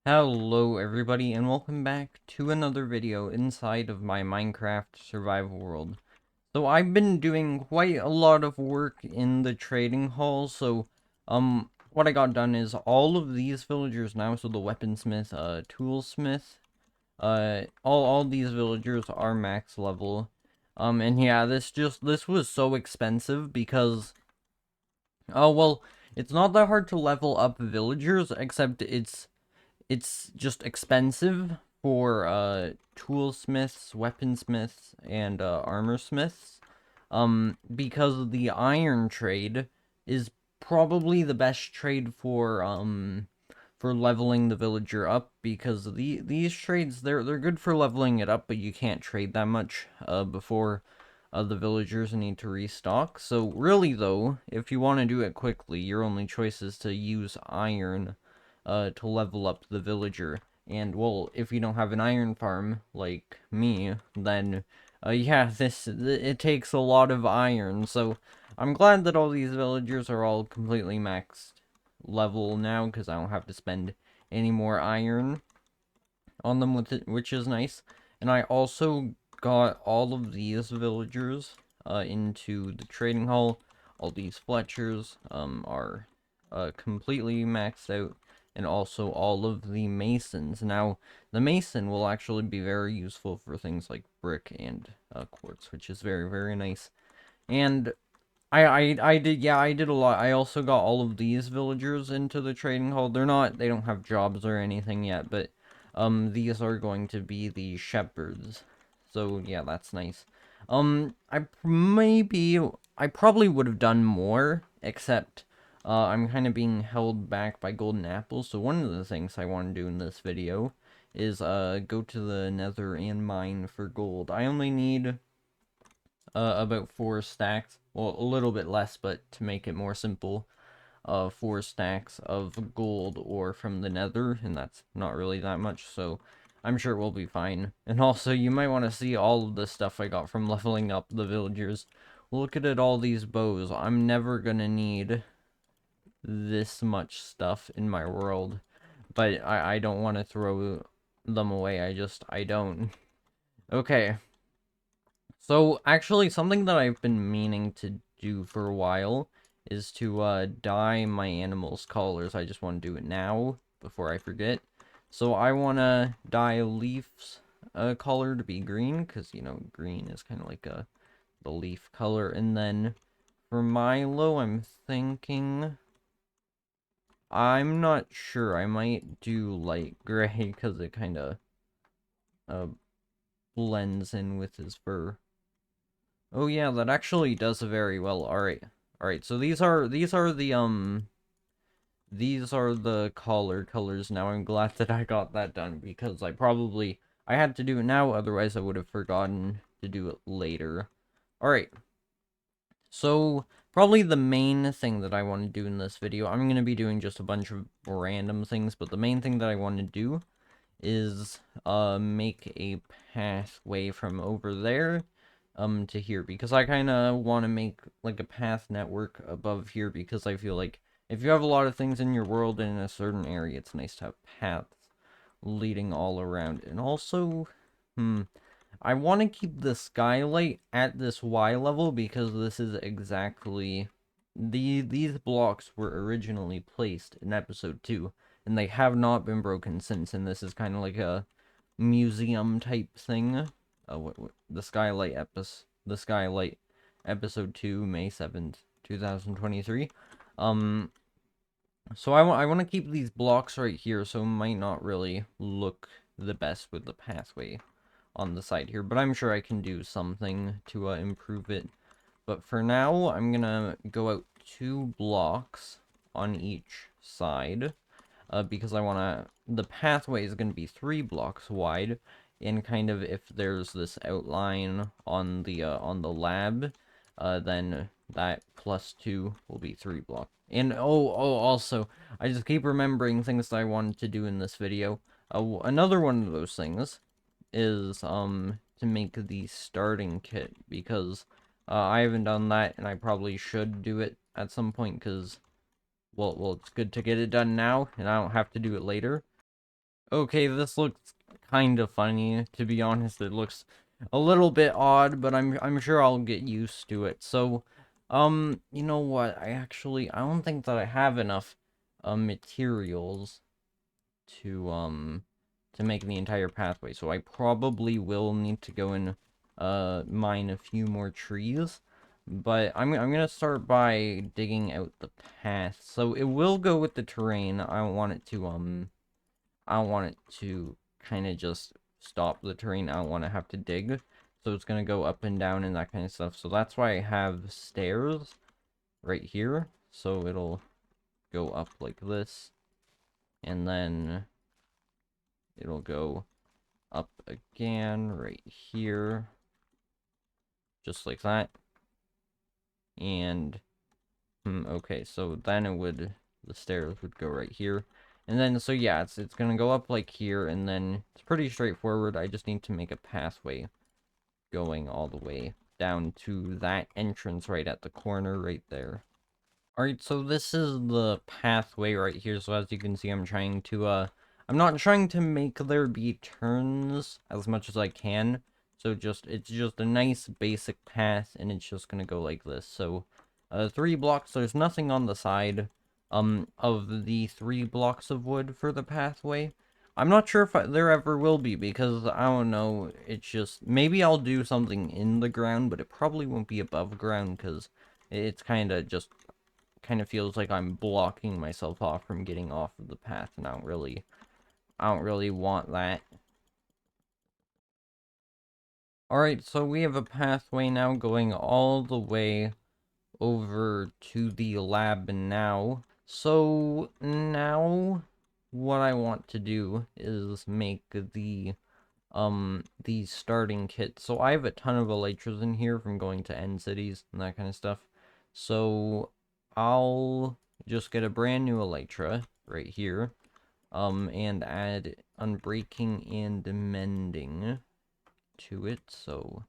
Hello everybody and welcome back to another video inside of my Minecraft survival world. So I've been doing quite a lot of work in the trading hall, so what I got done is all of these villagers now, so the weaponsmith, toolsmith, all these villagers are max level. And yeah, this was so expensive because oh well, it's not that hard to level up villagers, except it's just expensive for toolsmiths, weaponsmiths, and armorsmiths. Because the iron trade is probably the best trade for leveling the villager up, because these trades they're good for leveling it up, but you can't trade that much before the villagers need to restock. So really though, if you want to do it quickly, your only choice is to use iron to level up the villager. And, well, if you don't have an iron farm, like me, then, yeah, it takes a lot of iron, so I'm glad that all these villagers are all completely maxed level now, because I don't have to spend any more iron on them, with it, which is nice. And I also got all of these villagers, into the trading hall. All these Fletchers, are, completely maxed out, and also all of the masons. Now, the mason will actually be very useful for things like brick and quartz, which is very, very nice. And I did a lot. I also got all of these villagers into the trading hall. They don't have jobs or anything yet, but these are going to be the shepherds. So yeah, that's nice. I probably would have done more, except I'm kind of being held back by golden apples. So one of the things I want to do in this video is go to the nether and mine for gold. I only need about 4 stacks. Well, a little bit less, but to make it more simple, 4 stacks of gold ore from the nether, and that's not really that much, so I'm sure we'll be fine. And also, you might want to see all of the stuff I got from leveling up the villagers. Look at all these bows. I'm never gonna need this much stuff in my world, but I don't want to throw them away. I don't. Okay. So, actually, something that I've been meaning to do for a while is to dye my animals' collars. I just want to do it now before I forget. So I want to dye Leaf's collar to be green, because, you know, green is kind of like the leaf color. And then for Milo, I'm thinking... I'm not sure. I might do light gray, because it kind of uh, blends in with his fur. Oh yeah, that actually does very well. Alright. Alright, so these are the collar colors now. I'm glad that I got that done, because I had to do it now, otherwise I would have forgotten to do it later. Alright. So probably the main thing that I want to do in this video, I'm gonna be doing just a bunch of random things, but the main thing that I want to do is make a pathway from over there to here, because I kind of want to make like a path network above here, because I feel like if you have a lot of things in your world in a certain area, it's nice to have paths leading all around. And also, I want to keep the skylight at this Y level, because this is exactly these blocks were originally placed in episode 2, and they have not been broken since, and this is kind of like a museum type thing. The skylight episode 2, May 7th, 2023. So I want to keep these blocks right here, so it might not really look the best with the pathway on the side here, but I'm sure I can do something to improve it. But for now, I'm gonna go out 2 blocks on each side, because the pathway is gonna be 3 blocks wide, and kind of if there's this outline on the lab, then that +2 will be 3 blocks. And also, I just keep remembering things that I wanted to do in this video. Another one of those things is to make the starting kit, because I haven't done that, and I probably should do it at some point, because well, it's good to get it done now, and I don't have to do it later. Okay, this looks kind of funny, to be honest. It looks a little bit odd, but I'm sure I'll get used to it. So, you know what? I don't think that I have enough materials to make the entire pathway. So I probably will need to go and mine a few more trees. But I'm gonna start by digging out the path. So it will go with the terrain. I don't want it to kind of just stop the terrain. I don't want to have to dig. So it's going to go up and down and that kind of stuff. So that's why I have stairs right here. So it'll go up like this. And then it'll go up again right here. Just like that. And, okay, so then the stairs would go right here. And then, so yeah, it's gonna go up like here, and then it's pretty straightforward. I just need to make a pathway going all the way down to that entrance right at the corner right there. Alright, so this is the pathway right here. So as you can see, I'm not trying to make there be turns as much as I can. So it's just a nice basic path, and it's just gonna go like this. So, 3 blocks, there's nothing on the side, of the 3 blocks of wood for the pathway. I'm not sure if there ever will be, because, I don't know, it's just, maybe I'll do something in the ground, but it probably won't be above ground, because it's kind of feels like I'm blocking myself off from getting off of the path, and I don't really want that. Alright, so we have a pathway now going all the way over to the lab now. So now what I want to do is make the starting kit. So I have a ton of elytras in here from going to end cities and that kind of stuff. So I'll just get a brand new elytra right here, and add unbreaking and mending to it. So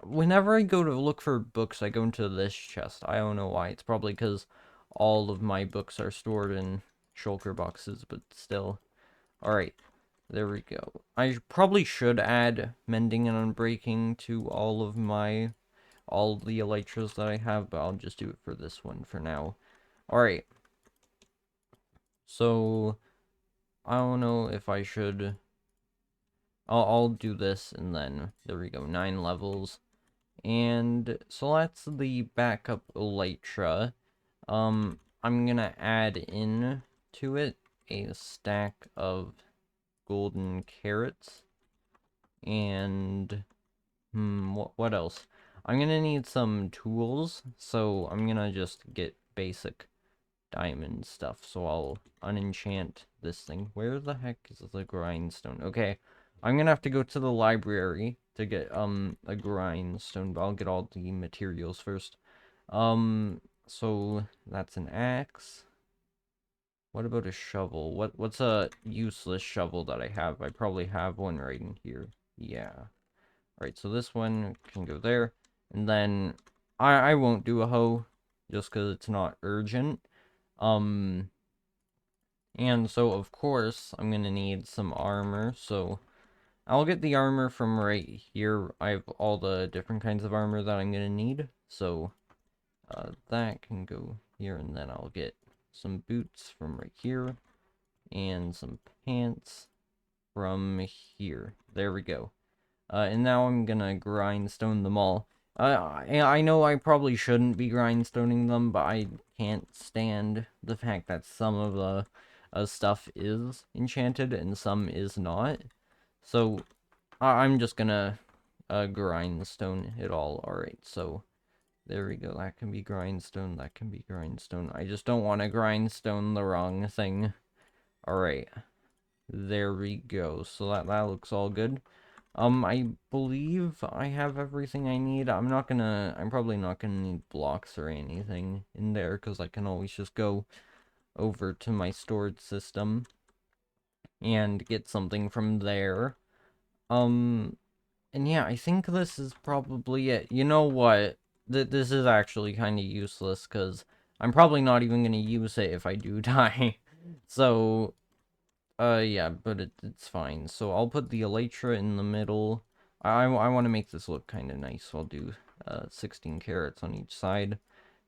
whenever I go to look for books, I go into this chest. I don't know why. It's probably because all of my books are stored in shulker boxes, but still. Alright, there we go. I probably should add mending and unbreaking to all the elytras that I have, but I'll just do it for this one for now. Alright. So, I don't know if I should... I'll do this, and then, there we go, 9 levels. And, so that's the backup elytra. I'm gonna add in to it a stack of golden carrots. And, what else? I'm gonna need some tools, so I'm gonna just get basic diamond stuff. So I'll unenchant this thing. Where the heck is the grindstone? Okay, I'm gonna have to go to the library to get a grindstone, but I'll get all the materials first. So that's an axe. What about a shovel? What's a useless shovel that I have? I probably have one right in here. Yeah. Alright, so this one can go there. And then I won't do a hoe just because it's not urgent. And so of course I'm gonna need some armor. So I'll get the armor from right here. I have all the different kinds of armor that I'm gonna need. So that can go here, and then I'll get some boots from right here and some pants from here. There we go. And now I'm gonna grindstone them all. I know I probably shouldn't be grindstoning them, but I can't stand the fact that some of the stuff is enchanted and some is not. So I'm just gonna grindstone it all. Alright, so there we go. That can be grindstone, that can be grindstone. I just don't want to grindstone the wrong thing. Alright, there we go. So that looks all good. I believe I have everything I need. I'm probably not gonna need blocks or anything in there, because I can always just go over to my storage system and get something from there. And yeah, I think this is probably it. You know what? This is actually kind of useless, because I'm probably not even gonna use it if I do die. So, Yeah, but it's fine. So I'll put the elytra in the middle. I want to make this look kind of nice, so I'll do 16 carats on each side.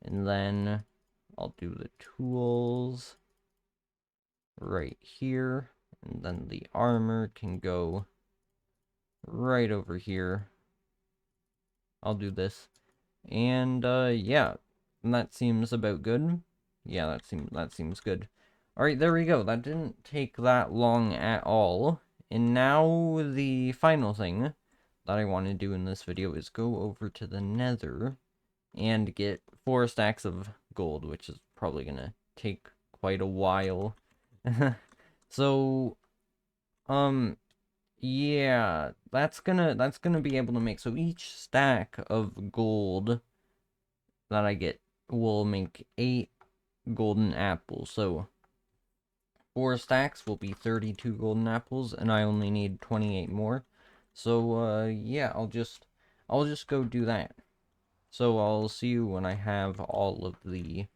And then I'll do the tools right here. And then the armor can go right over here. I'll do this. And yeah, and that seems about good. Yeah, that seems good. All right, there we go. That didn't take that long at all. And now the final thing that I want to do in this video is go over to the Nether and get 4 stacks of gold, which is probably gonna take quite a while. So, yeah, that's gonna be able to make, so each stack of gold that I get will make 8 golden apples. So 4 stacks will be 32 golden apples, and I only need 28 more. So yeah, I'll just go do that. So I'll see you when I have all of the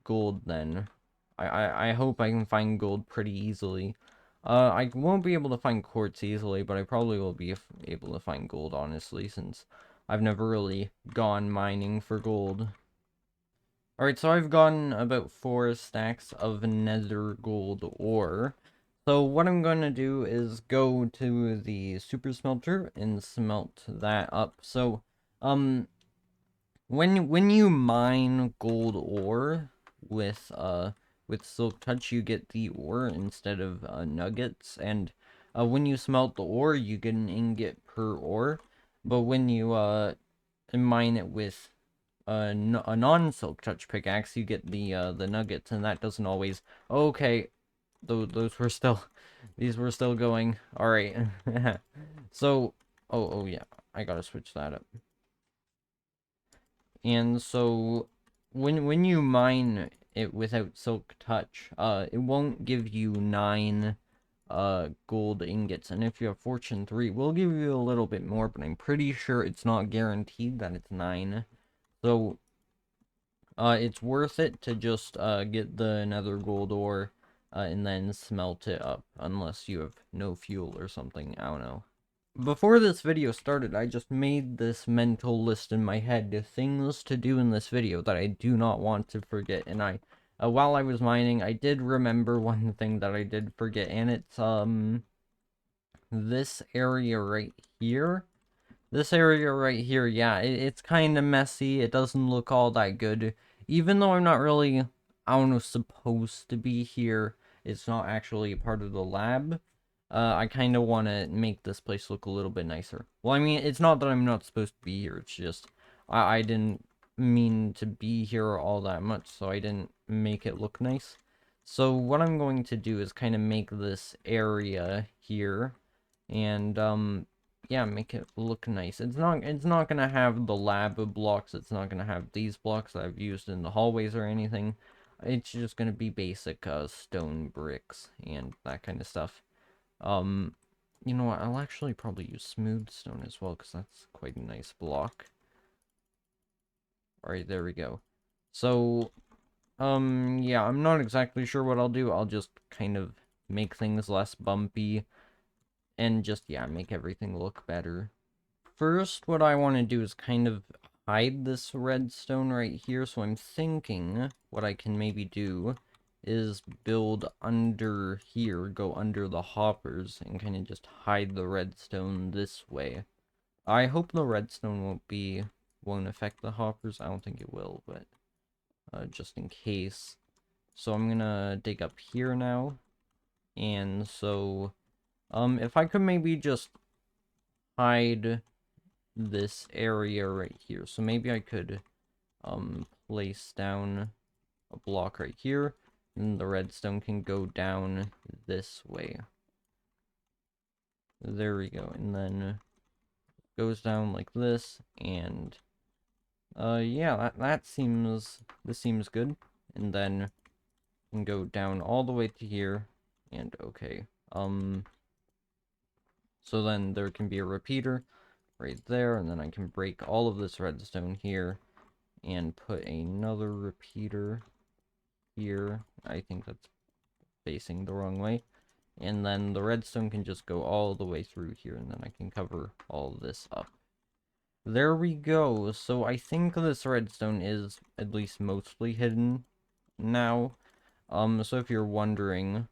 gold then. I hope I can find gold pretty easily. I won't be able to find quartz easily, but I probably will be able to find gold, honestly, since I've never really gone mining for gold. Alright, so I've gotten about 4 stacks of nether gold ore. So what I'm going to do is go to the super smelter and smelt that up. So, when you mine gold ore with silk touch, you get the ore instead of nuggets, and when you smelt the ore, you get an ingot per ore. But when you mine it with a non-silk touch pickaxe, you get the nuggets, and that doesn't always. Okay, those were still, these were still going. All right. So, oh yeah, I gotta switch that up. And so, when you mine it without silk touch, it won't give you 9 gold ingots, and if you have fortune 3, we'll give you a little bit more, but I'm pretty sure it's not guaranteed that it's 9. So it's worth it to just get the nether gold ore and then smelt it up, unless you have no fuel or something. I don't know. Before this video started, I just made this mental list in my head of things to do in this video that I do not want to forget. And while I was mining, I did remember one thing that I did forget, and it's this area right here. This area right here, yeah, it's kind of messy. It doesn't look all that good. Even though I'm not really, I don't know, supposed to be here, it's not actually a part of the lab. I kind of want to make this place look a little bit nicer. Well, I mean, it's not that I'm not supposed to be here. It's just, I didn't mean to be here all that much, so I didn't make it look nice. So what I'm going to do is kind of make this area here, and, yeah, make it look nice. It's not gonna have the lab blocks. It's not gonna have these blocks that I've used in the hallways or anything. It's just gonna be basic stone bricks and that kind of stuff. You know what? I'll actually probably use smooth stone as well, because that's quite a nice block. Alright, there we go. So, yeah, I'm not exactly sure what I'll do. I'll just kind of make things less bumpy and just, yeah, make everything look better. First, what I want to do is kind of hide this redstone right here, so I'm thinking what I can maybe do is build under here, go under the hoppers, and kind of just hide the redstone this way. I hope the redstone won't affect the hoppers. I don't think it will, but just in case. So I'm gonna dig up here now, and so if I could maybe just hide this area right here. So maybe I could place down a block right here, and the redstone can go down this way. There we go. And then goes down like this, and yeah, this seems good. And then can go down all the way to here, and okay. So then there can be a repeater right there, and then I can break all of this redstone here and put another repeater here. I think that's facing the wrong way. And then the redstone can just go all the way through here, and then I can cover all this up. There we go. So I think this redstone is at least mostly hidden now. So if you're wondering,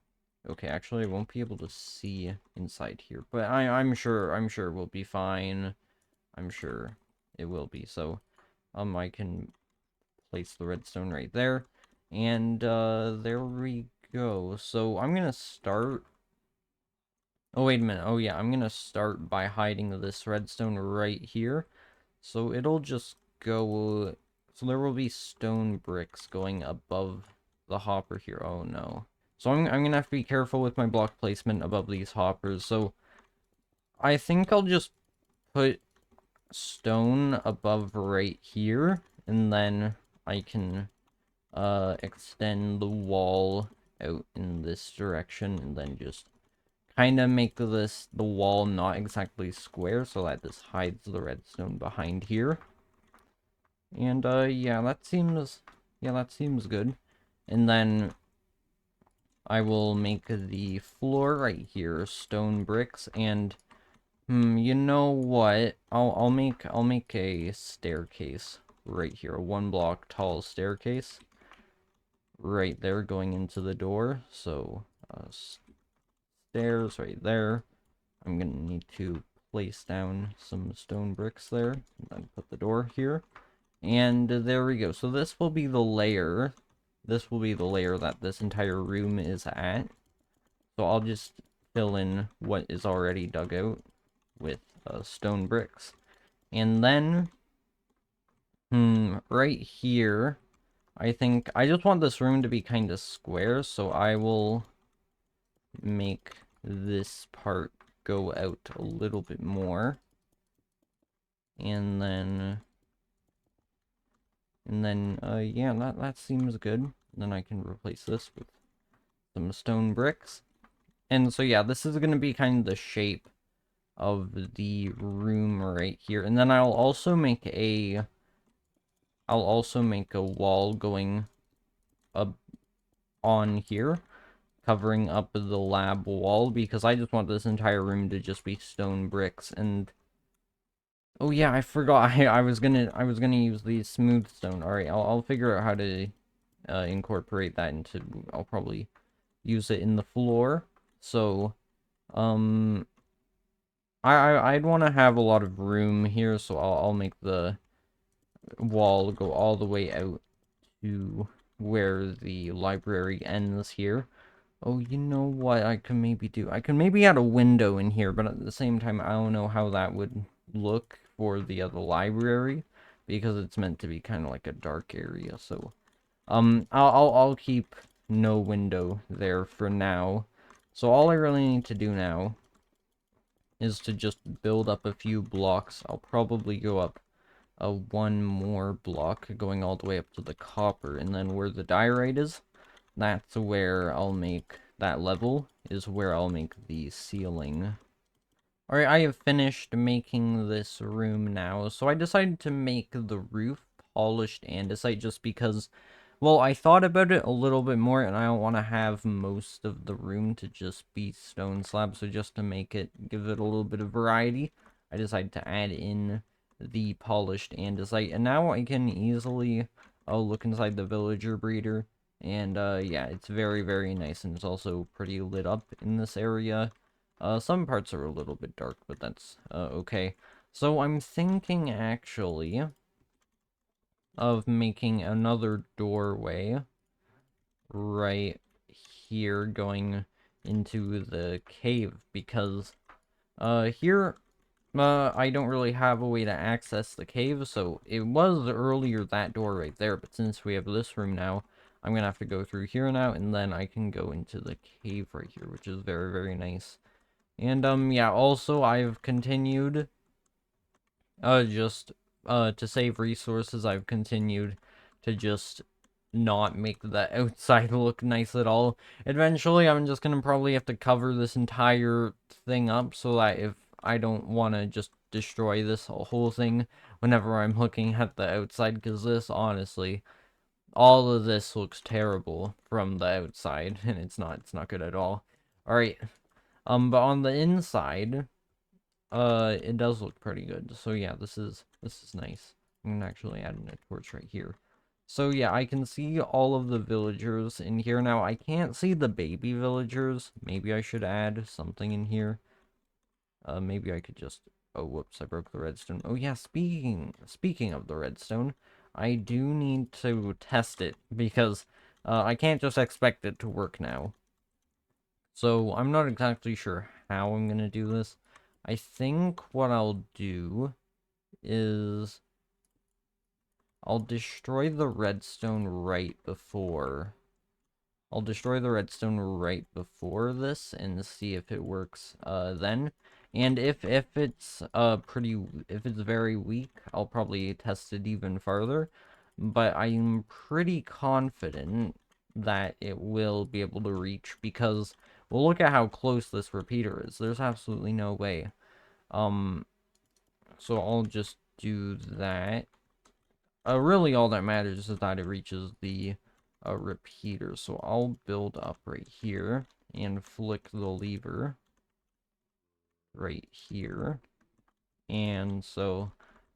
okay, actually I won't be able to see inside here, but I'm sure we'll be fine. I'm sure it will be. So, I can place the redstone right there, and there we go. So I'm gonna start. Oh, wait a minute. Oh, yeah, I'm gonna start by hiding this redstone right here. So it'll just go... So there will be stone bricks going above the hopper here. Oh, no. So I'm gonna have to be careful with my block placement above these hoppers. So I think I'll just put stone above right here. And then I can extend the wall out in this direction. And then just kind of make the wall not exactly square so that this hides the redstone behind here. And yeah, that seems good. And then I will make the floor right here stone bricks, and you know what? I'll make a staircase right here, a 1 block tall staircase right there going into the door. So stairs right there. I'm gonna need to place down some stone bricks there, and then put the door here. And there we go. So this will be the layer. This will be the layer that this entire room is at. So I'll just fill in what is already dug out with stone bricks. And then, right here, I think I just want this room to be kind of square, so I will make this part go out a little bit more. And then yeah, that seems good. Then I can replace this with some stone bricks. And so yeah, this is going to be kind of the shape of the room right here. And then I'll also make a wall going up on here, covering up the lab wall, because I just want this entire room to just be stone bricks. And oh yeah, I forgot. I was gonna use the smooth stone. All right, I'll figure out how to incorporate that into. I'll probably use it in the floor. So, I'd want to have a lot of room here, so I'll make the wall go all the way out to where the library ends here. Oh, you know what I can maybe do? I can maybe add a window in here, but at the same time, I don't know how that would look for the other library, because it's meant to be kind of like a dark area. So, I'll keep no window there for now. So all I really need to do now is to just build up a few blocks. I'll probably go up one more block, going all the way up to the copper, and then where the diorite is, that's where I'll make, that level is where I'll make the ceiling. Alright, I have finished making this room now, so I decided to make the roof polished andesite just because, well, I thought about it a little bit more, and I don't want to have most of the room to just be stone slabs, so just to make it, give it a little bit of variety, I decided to add in the polished andesite, and now I can easily look inside the villager breeder, and yeah, it's very, very nice, and it's also pretty lit up in this area. Some parts are a little bit dark, but that's okay. So I'm thinking, actually, of making another doorway right here going into the cave, because here I don't really have a way to access the cave. So it was earlier that door right there, but since we have this room now, I'm gonna have to go through here now, and then I can go into the cave right here, which is very, very nice. And yeah, also I've continued just to save resources, I've continued to just not make the outside look nice at all. Eventually, I'm just gonna probably have to cover this entire thing up so that if I don't want to just destroy this whole thing whenever I'm looking at the outside, because this, honestly, all of this looks terrible from the outside, and it's not good at all. Alright, But on the inside, it does look pretty good. So yeah, this is nice. I'm gonna actually add in a torch right here. So yeah, I can see all of the villagers in here now. I can't see the baby villagers. Maybe I should add something in here. Maybe I could just... Oh, whoops, I broke the redstone. Oh yeah, speaking of the redstone, I do need to test it because I can't just expect it to work now. So I'm not exactly sure how I'm gonna do this. I think what I'll do is I'll destroy the redstone right before I'll destroy the redstone right before this and see if it works then. And if it's if it's very weak, I'll probably test it even further. But I'm pretty confident that it will be able to reach because well, look at how close this repeater is. There's absolutely no way. So I'll just do that. Really all that matters is that it reaches the repeater. So I'll build up right here and flick the lever right here. And so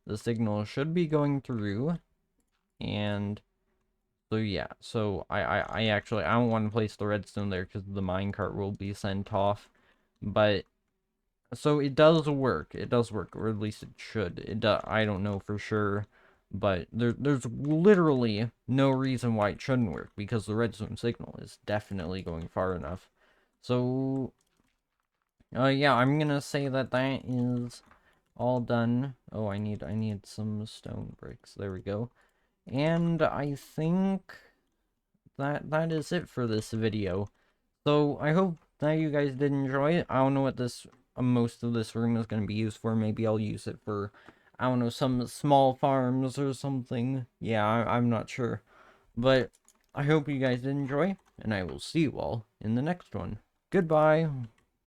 the signal should be going through. And so yeah, so I actually, I don't want to place the redstone there because the minecart will be sent off. But so it does work. It does work, or at least it should. I don't know for sure, but there's literally no reason why it shouldn't work because the redstone signal is definitely going far enough. So, yeah, I'm gonna say that that is all done. Oh, I need some stone bricks. There we go. And I think that is it for this video. So I hope that you guys did enjoy it. I don't know what this most of this room is going to be used for. Maybe I'll use it for, I don't know, some small farms or something. Yeah, I'm not sure. But I hope you guys did enjoy, and I will see you all in the next one. Goodbye.